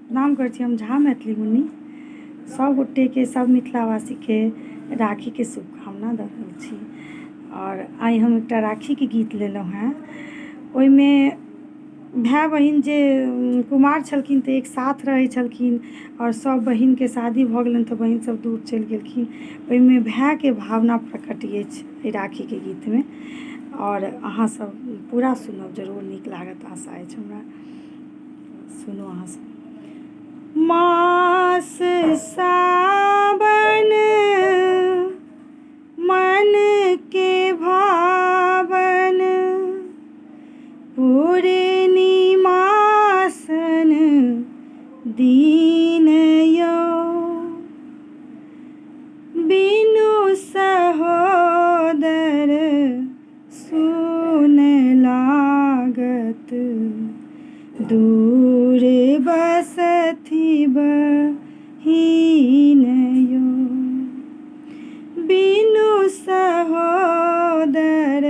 प्रणाम करै छी हम झा मैथिली मुनि। सब गोटे के, सब मिथिलावासी के राखी के शुभकामना दऽ रहल छी। और आइ हम एकटा राखी के गीत लेलहुँ हैं। ओहिमे भाय बहिन जे कुमार छलखिन तऽ एक साथ रहै छलखिन, और सब बहिन के शादी भऽ गेलनि तऽ बहिन सब दूर चलि गेलखिन। ओहिमे भाय के भावना प्रकट अछि एहि राखी के गीत में। और अहाँ सब पूरा सुनब, जरूर नीक लागत, आशा अछि हमरा। सुनू अहाँ सब। मास सावन मन के भावन, पूर्णिमासन दीन यो, बिनु सहोदर सुन लागत, दूर बसथि बहिन यो, बिनु सहोदर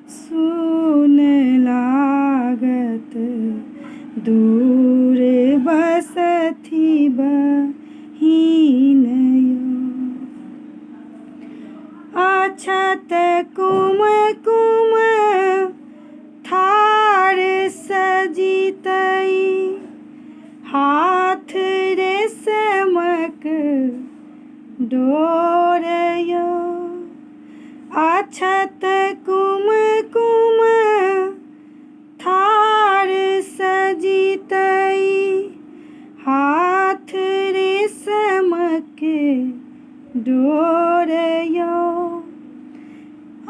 सुन लागत, दूर बसथि बहिन यो। अछत कुमकुम थार सजितै, हाथ रेशमक डोर यो, अछत कुमकुम थार सजितै, हाथ रेशमक डोर यो,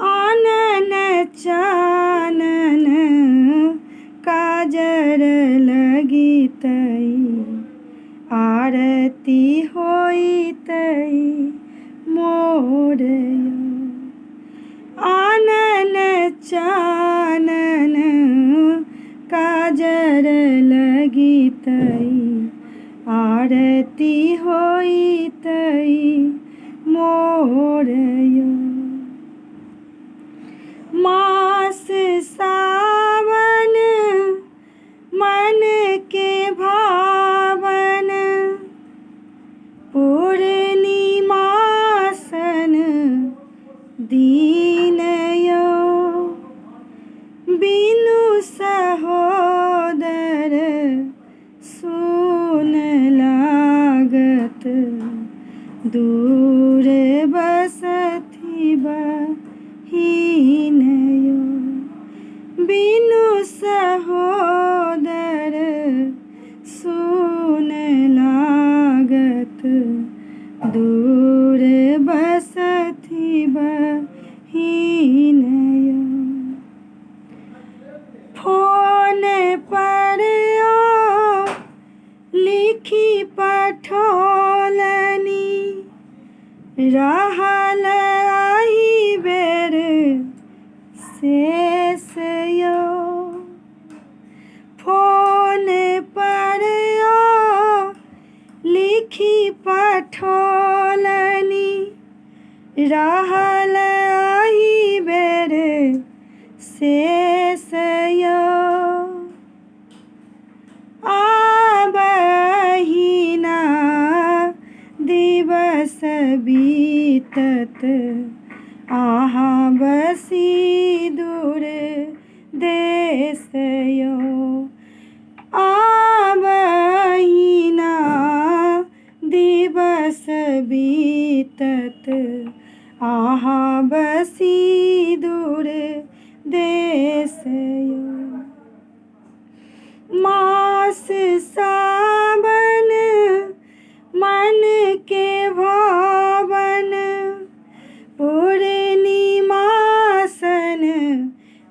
आनन चानन काजर लगितै, आरती होइतै मोर यो, आनन चानन काजर लगितै, आरती होइतै मोर यो। मास सावन मन के भावन, पूर्णिमासन दीन यो, बिनु सहोदर सुन लागत, दूर बसथि बहिन यो, बिनु सहोदर सुन लागत, दूर बसथि बहिन यो। फोन पर ओ लिखि पठौलनि, रहल एहि बेर शेष यो, फोन पर ओ लिखि पठौलनि, रहल एहि बेर शेष यो, आबहिना दिवस बीतत, अहाँ बसी दूर देश यो, आबहिना दिवस बीतत, अहाँ बसी दूर देश यो। मास सावन मन के भावन, पूर्णिमासन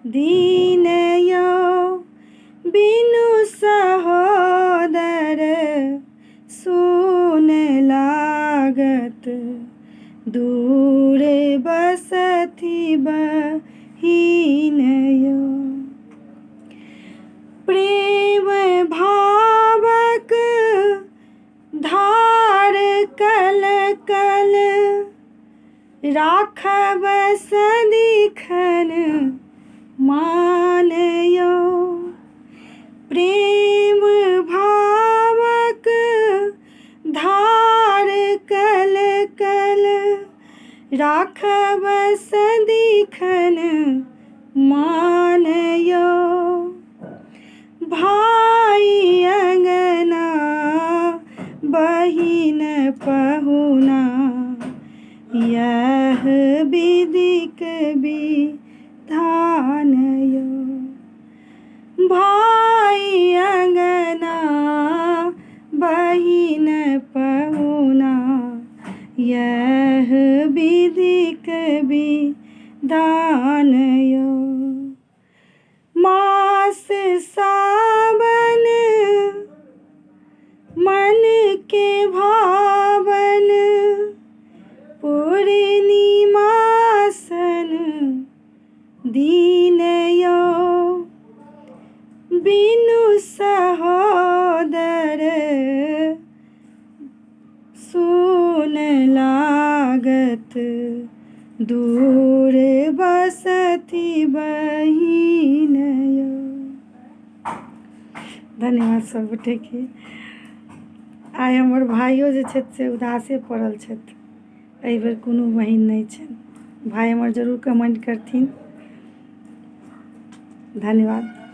दीन यो, बिनु सहोदर सुन लागत, दूर बसथि बहिन यो। प्रेम भावक धार कल कल, राखब सदिखन मान यो, प्रेम भाव राखब सदिखन मान यौ भाई अंगना बहिन पहुना यह विधिक विधान यो भाई अंगना बहिन पहुना यह विधिक विधान यो मास सावन मन के भावन पूर्णिमासन दीन यो बिनु सहोदर सुन लागत दूर बसती बहिन यो। धन्यवाद सब गोटे के। आइ हमर भाइयो जे छथि से उदासे पड़ल छथि, एहि बेर कोनो बहिन नहि छनि। भाइ हमर जरूर कमेंट करथिन। धन्यवाद।